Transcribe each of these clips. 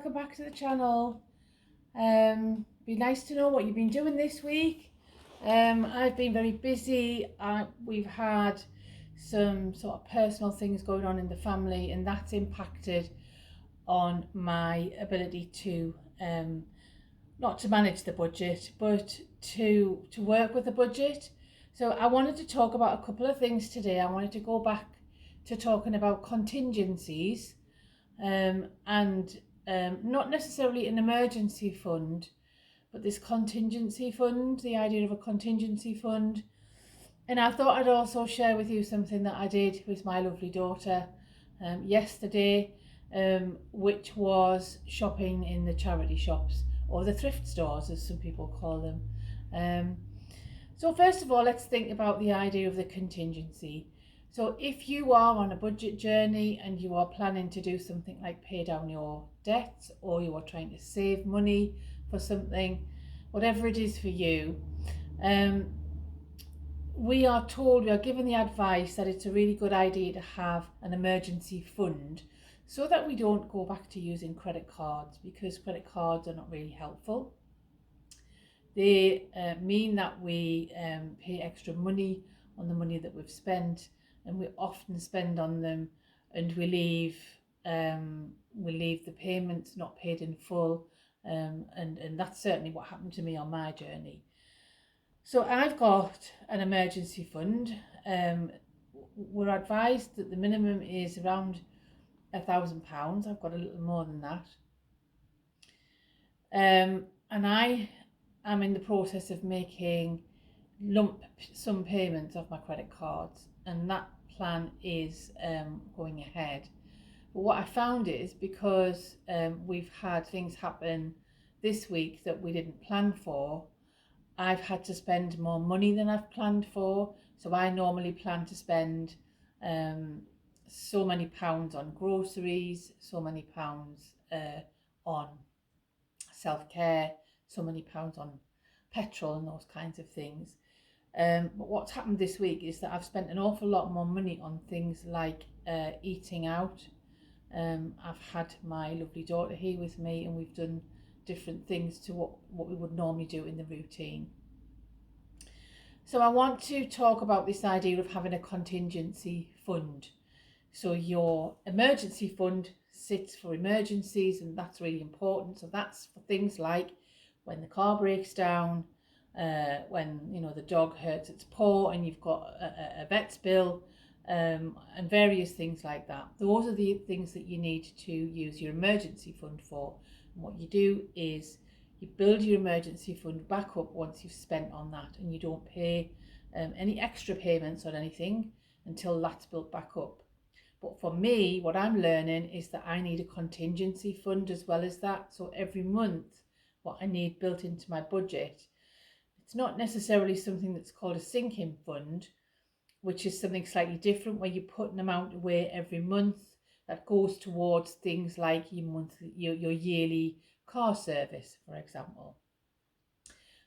welcome back to the channel. Be nice to know what you've been doing this week. I've been very busy. We've had some sort of personal things going on in the family, and that's impacted on my ability to not to manage the budget, but to work with the budget. So I wanted to talk about a couple of things today. I wanted to go back to talking about contingencies, and not necessarily an emergency fund, but this contingency fund, the idea of a contingency fund. And I thought I'd also share with you something that I did with my lovely daughter yesterday, which was shopping in the charity shops, or the thrift stores as some people call them. So first of all, let's think about the idea of the contingency. So if you are on a budget journey and you are planning to do something like pay down your debts, or you are trying to save money for something, whatever it is for you, we are given the advice that it's a really good idea to have an emergency fund so that we don't go back to using credit cards, because credit cards are not really helpful. They mean that we pay extra money on the money that we've spent, and we often spend on them, and we leave the payments not paid in full, and that's certainly what happened to me on my journey. So I've got an emergency fund. We're advised that the minimum is around £1,000. I've got a little more than that, and I am in the process of making lump sum payments of my credit cards, and that plan is going ahead. But what I found is, because we've had things happen this week that we didn't plan for, I've had to spend more money than I've planned for. So I normally plan to spend so many pounds on groceries, so many pounds on self-care, so many pounds on petrol and those kinds of things. But what's happened this week is that I've spent an awful lot more money on things like eating out. I've had my lovely daughter here with me, and we've done different things to what we would normally do in the routine. So I want to talk about this idea of having a contingency fund. So your emergency fund sits for emergencies, and that's really important. So that's for things like when the car breaks down, when the dog hurts its paw and you've got a vet's bill, and various things like that. Those are the things that you need to use your emergency fund for. And what you do is you build your emergency fund back up once you've spent on that, and you don't pay any extra payments on anything until that's built back up. But for me, what I'm learning is that I need a contingency fund as well as that. So every month, what I need built into my budget, it's not necessarily something that's called a sinking fund, which is something slightly different, where you put an amount away every month that goes towards things like your yearly car service, for example.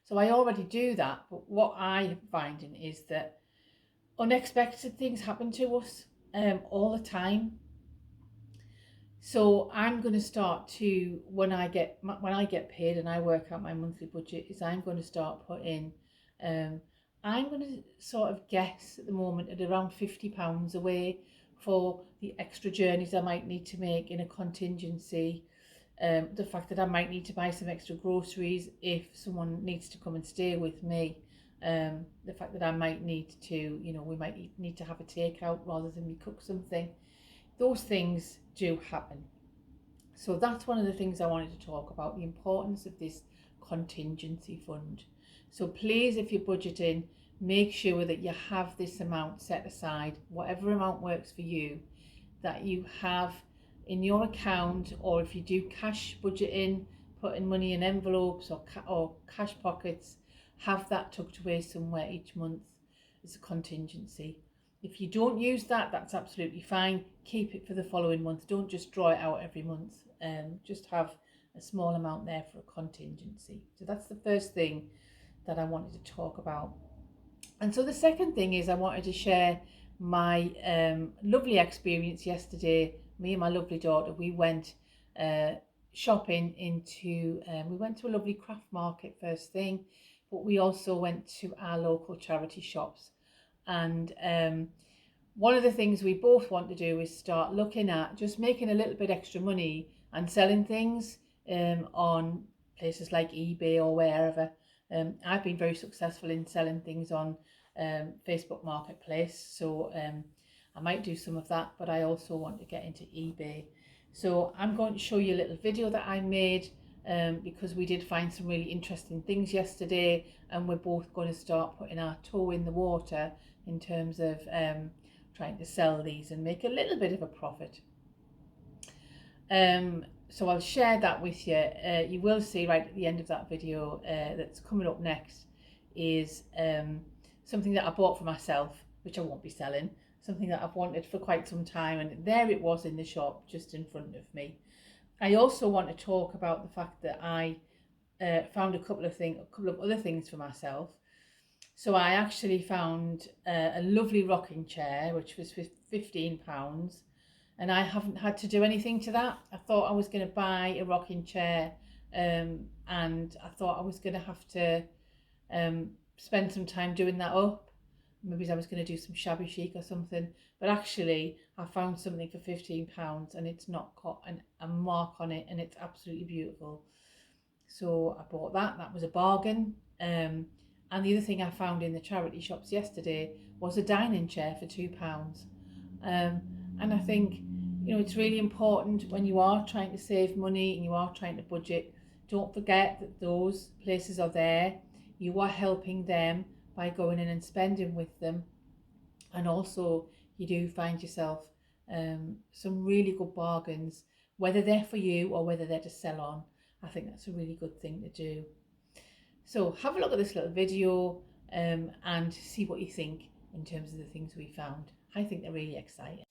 So I already do that, but what I'm finding is that unexpected things happen to us all the time. So I'm going to start to, when I get paid and I work out my monthly budget, is I'm going to start putting, I'm going to sort of guess at the moment at around £50 away for the extra journeys I might need to make in a contingency. The fact that I might need to buy some extra groceries if someone needs to come and stay with me. The fact that I might need to, we might need to have a takeout rather than me cook something. Those things do happen. So that's one of the things I wanted to talk about, the importance of this contingency fund. So please, if you're budgeting, make sure that you have this amount set aside, whatever amount works for you, that you have in your account, or if you do cash budgeting, putting money in envelopes or cash pockets, have that tucked away somewhere each month as a contingency. If you don't use that, that's absolutely fine. Keep it for the following month. Don't just draw it out every month. Just have a small amount there for a contingency. So that's the first thing that I wanted to talk about. And so the second thing is I wanted to share my lovely experience yesterday. Me and my lovely daughter, we went shopping into, we went to a lovely craft market first thing, but we also went to our local charity shops. And one of the things we both want to do is start looking at just making a little bit extra money and selling things on places like eBay or wherever. I've been very successful in selling things on Facebook Marketplace, so I might do some of that, but I also want to get into eBay. So I'm going to show you a little video that I made because we did find some really interesting things yesterday, and we're both going to start putting our toe in the water in terms of trying to sell these and make a little bit of a profit. So I'll share that with you. You will see right at the end of that video that's coming up next is something that I bought for myself, which I won't be selling, something that I've wanted for quite some time, and there it was in the shop just in front of me. I also want to talk about the fact that I found a couple of other things for myself. So I actually found a lovely rocking chair, which was £15, and I haven't had to do anything to that. I thought I was going to buy a rocking chair, and I thought I was going to have to spend some time doing that up. Maybe I was going to do some shabby chic or something, but actually I found something for £15 and it's not got a mark on it, and it's absolutely beautiful. So I bought that. That was a bargain. And the other thing I found in the charity shops yesterday was a dining chair for £2. And I think, it's really important when you are trying to save money and you are trying to budget, don't forget that those places are there. You are helping them by going in and spending with them, and also you do find yourself some really good bargains, whether they're for you or whether they're to sell on. I think that's a really good thing to do. So have a look at this little video and see what you think in terms of the things we found. I think they're really exciting.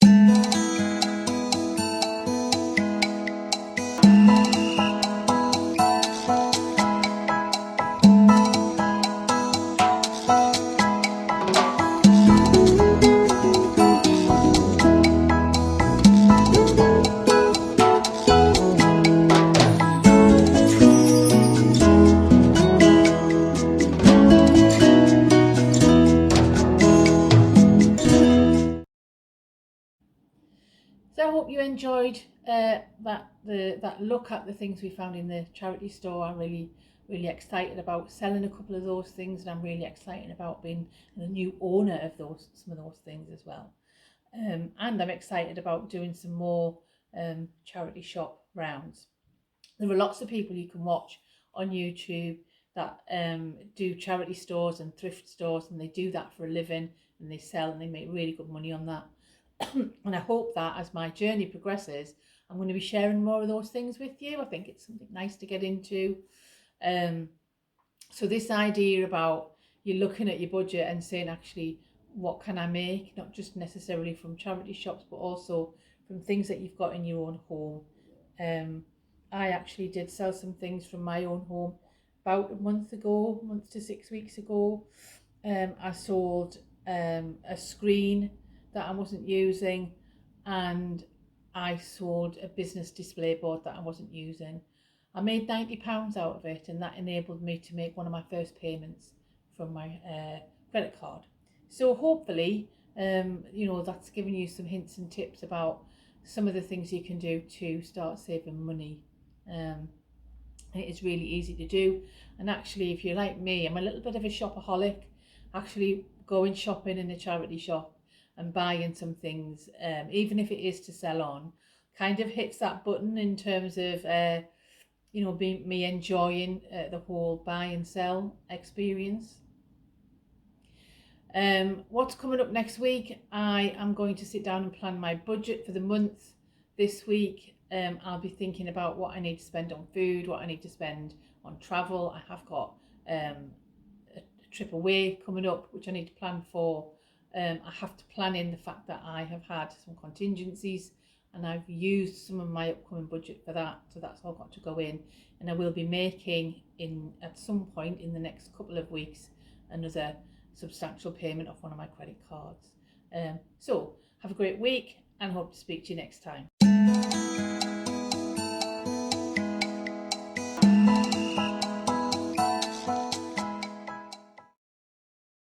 So I hope you enjoyed that look at the things we found in the charity store. I'm really excited about selling a couple of those things, and I'm really excited about being the new owner of some of those things as well. And I'm excited about doing some more charity shop rounds. There are lots of people you can watch on YouTube that do charity stores and thrift stores, and they do that for a living, and they sell and they make really good money on that. And I hope that as my journey progresses, I'm going to be sharing more of those things with you. I think it's something nice to get into. So this idea about you looking at your budget and saying, actually, what can I make? Not just necessarily from charity shops, but also from things that you've got in your own home. I actually did sell some things from my own home about a month to 6 weeks ago. I sold a screen that I wasn't using, and I sold a business display board that I wasn't using. I made £90 out of it, and that enabled me to make one of my first payments from my credit card. So hopefully, that's given you some hints and tips about some of the things you can do to start saving money. It is really easy to do, and actually, if you're like me, I'm a little bit of a shopaholic. Actually, going shopping in a charity shop and buying some things, even if it is to sell on, kind of hits that button in terms of me enjoying the whole buy and sell experience. What's coming up next week? I am going to sit down and plan my budget for the month this week. I'll be thinking about what I need to spend on food, what I need to spend on travel. I have got a trip away coming up, which I need to plan for. I have to plan in the fact that I have had some contingencies, and I've used some of my upcoming budget for that, so that's all got to go in. And I will be making at some point in the next couple of weeks another substantial payment off one of my credit cards. So have a great week, and hope to speak to you next time.